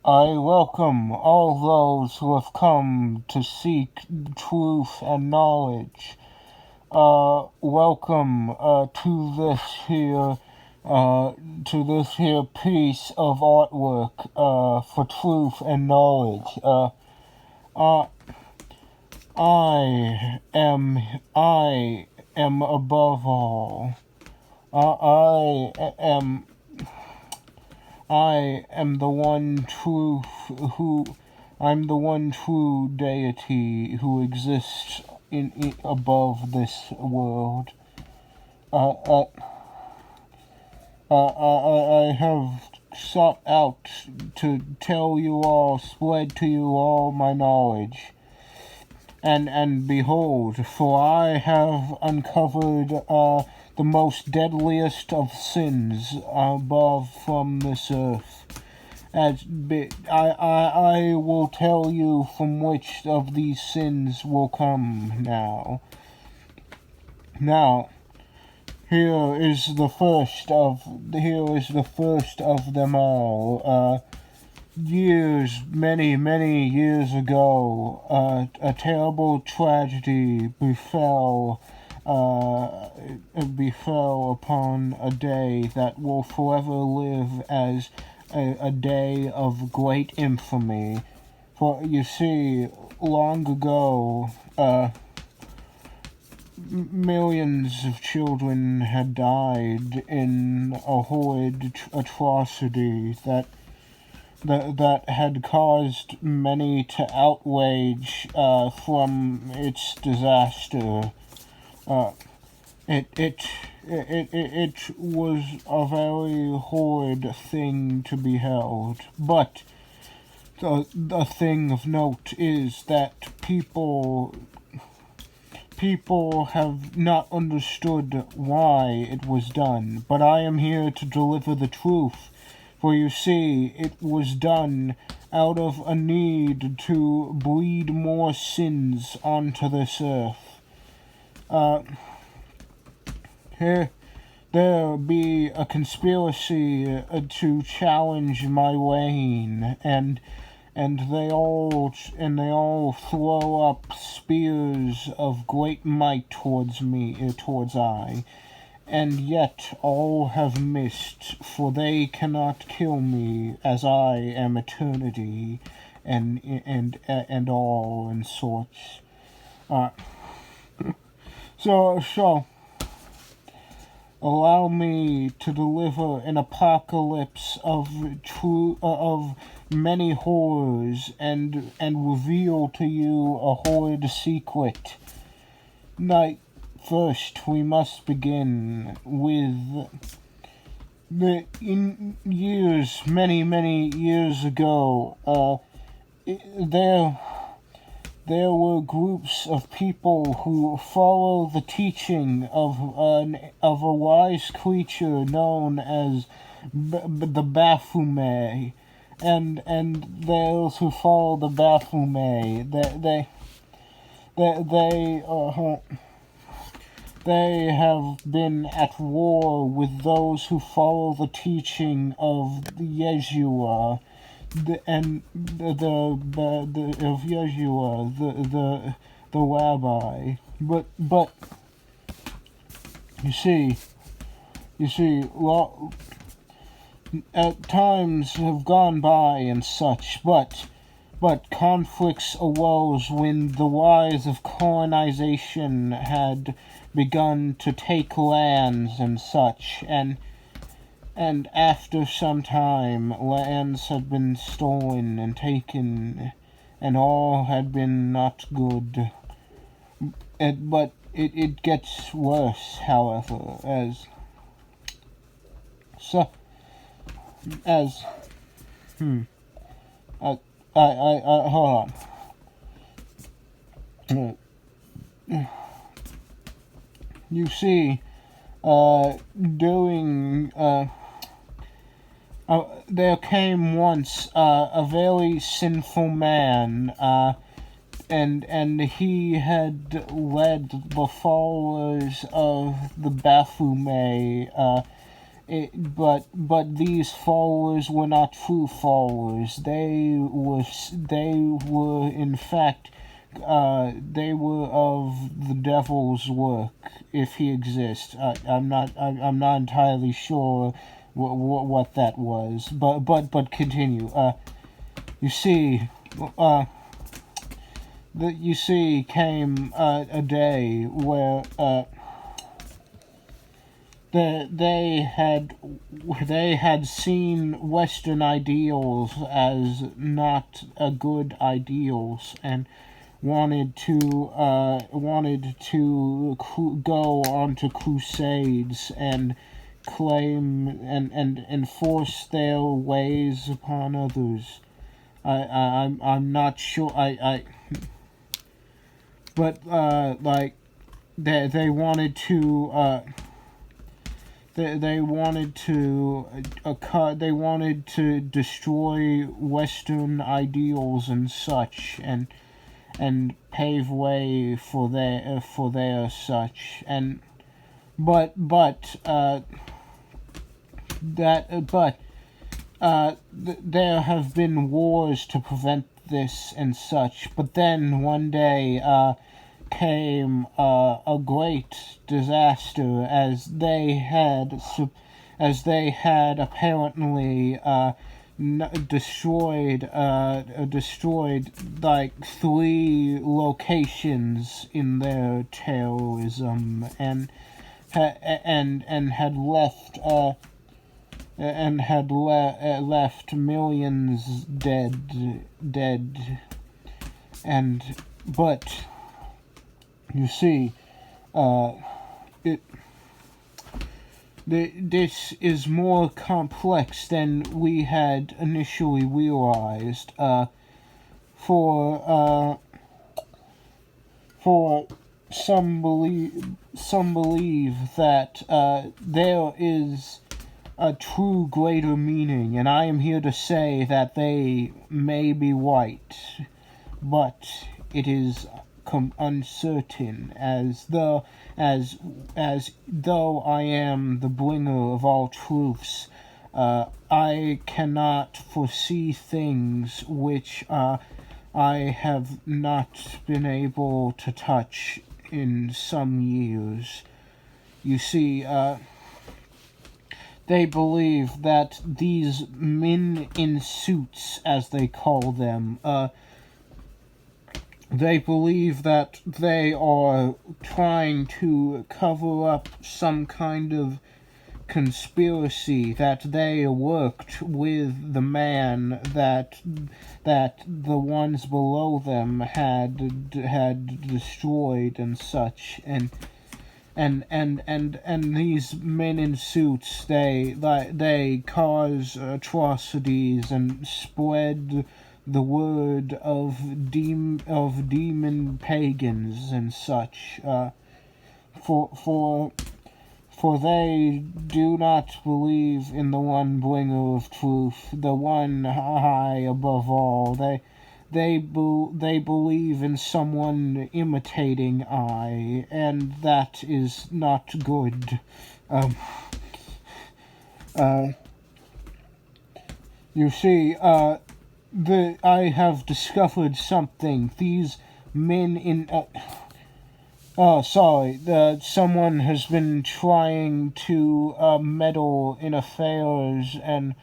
I welcome all those who have come to seek truth and knowledge. Welcome to this here piece of artwork for truth and knowledge. Uh, I am above all. I am the one truth who I'm the one true deity who exists above this world. Uh, uh, I have sought out to tell you all, spread to you all my knowledge. And behold, for I have uncovered the most deadliest of sins above from this earth. I will tell you from which of these sins will come now. Now, here is the first of them all. Many years ago, a terrible tragedy befell upon a day that will forever live as a day of great infamy. For you see, long ago, millions of children had died in a horrid atrocity that had caused many to outrage from its disaster. It was a very horrid thing to behold, but the thing of note is that people have not understood why it was done, but I am here to deliver the truth. For you see, it was done out of a need to breed more sins onto this earth. There be a conspiracy to challenge my reign, and they all throw up spears of great might towards I. And yet all have missed, for they cannot kill me, as I am eternity, and all and sorts. So allow me to deliver an apocalypse of many horrors, and reveal to you a horrid secret. First, we must begin with many years ago, there were groups of people who follow the teaching of a wise creature known as the Baphomet, and those who follow the Baphomet, they have been at war with those who follow the teaching of Yeshua, the rabbi. But you see, times have gone by and such, but conflicts arose when the rise of colonization had begun to take lands and such, and after some time lands had been stolen and taken, and all had been not good. But it gets worse, however, hold on. You see, there came once a very sinful man, and he had led the followers of the Baphomet but these followers were not true followers. They were in fact they were of the devil's work, if he exists. I'm not entirely sure what that was, but continue. You see, came a day where they had seen Western ideals as not good ideals, and wanted to go onto crusades and claim and enforce their ways upon others. I'm not sure. But like they wanted to. They wanted to destroy Western ideals and such, and pave way for their such, and but there have been wars to prevent this and such. But then one day came a great disaster, as they had apparently destroyed like 3 locations in their terrorism, and had left millions dead, and but you see, this is more complex than we had initially realized. For some believe that there is a true greater meaning, and I am here to say that they may be right, but it is uncertain, as though I am the bringer of all truths. I cannot foresee things which I have not been able to touch in some years. You see, they believe that these men in suits, as they call them, they believe that they are trying to cover up some kind of conspiracy, that they worked with the man that the ones below them had destroyed and such, and these men in suits, they cause atrocities and spread the word of demon pagans and such, for they do not believe in the one bringer of truth, the one high above all. They believe in someone imitating I, and that is not good. You see, I have discovered something. These men in someone has been trying to meddle in affairs and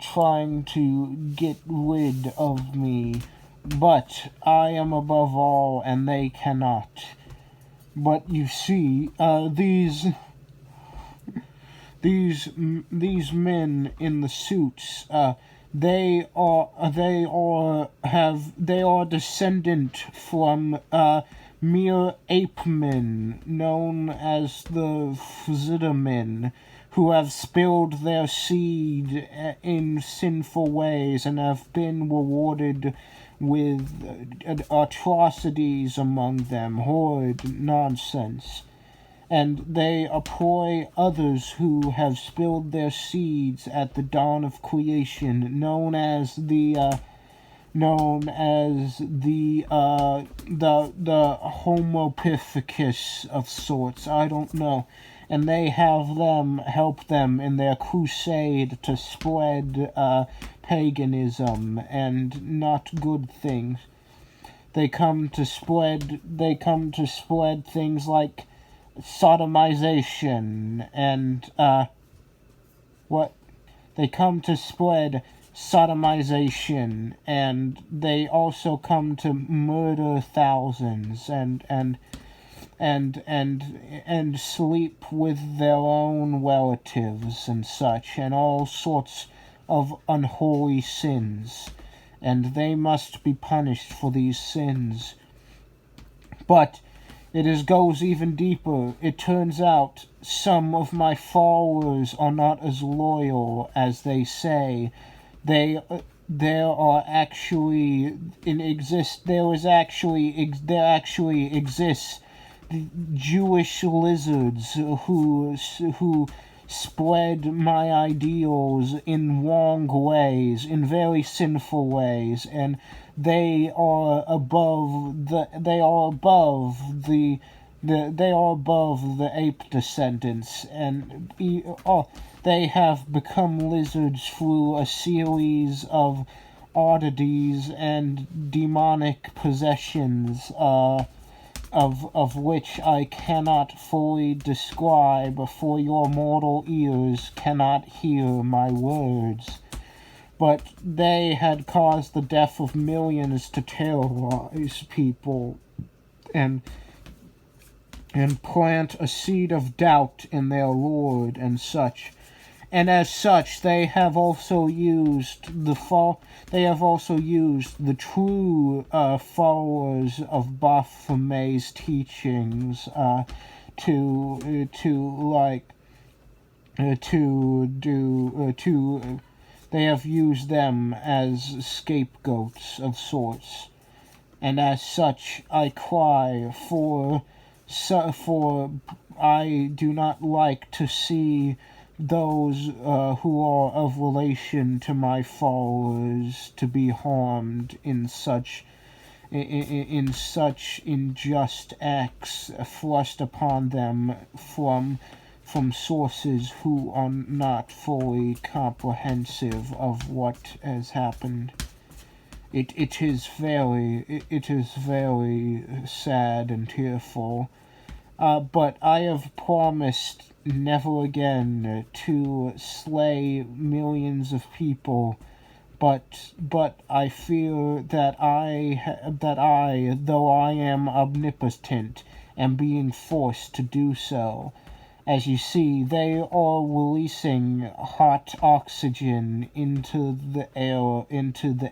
trying to get rid of me, but I am above all, and they cannot. But you see, these men in the suits, they are descendant from mere ape men known as the Zittermen, who have spilled their seed in sinful ways and have been rewarded with atrocities among them, horrid nonsense. And they employ others who have spilled their seeds at the dawn of creation, known as the Homo Pithecus of sorts. I don't know. and they have them help them in their crusade to spread paganism and not good things. They come to spread things like sodomization and what they come to spread sodomization, and they also come to murder thousands and sleep with their own relatives and such, and all sorts of unholy sins, and they must be punished for these sins. But goes even deeper. It turns out some of my followers are not as loyal as they say. There actually exists Jewish lizards who spread my ideals in wrong ways, in very sinful ways, and they are above the ape descendants, and they have become lizards through a series of oddities and demonic possessions, of which I cannot fully describe, for your mortal ears cannot hear my words. But they had caused the death of millions to terrorize people and plant a seed of doubt in their Lord and such. And as such, they have also used the true followers of Baphomet's teachings they have used them as scapegoats of sorts. And as such, I cry for I do not like to see those who are of relation to my followers to be harmed in such unjust acts thrust upon them from sources who are not fully comprehensive of what has happened. It is very sad and tearful. But I have promised never again to slay millions of people. But I fear that I, though I am omnipotent, am being forced to do so. As you see, they are releasing hot oxygen into the airwaves,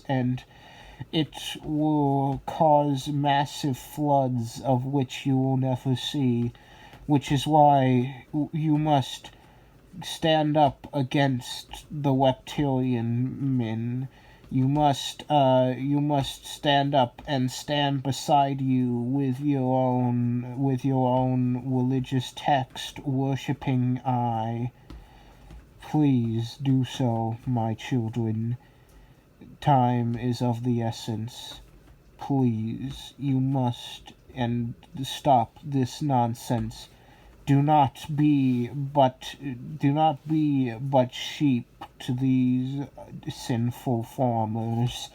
and it will cause massive floods of which you will never see, which is why you must stand up against the reptilian men. You must stand up and stand beside you with your own religious text worshipping eye. Please do so, my children. Time is of the essence. Please, you must and stop this nonsense. Do not be but sheep to these sinful farmers.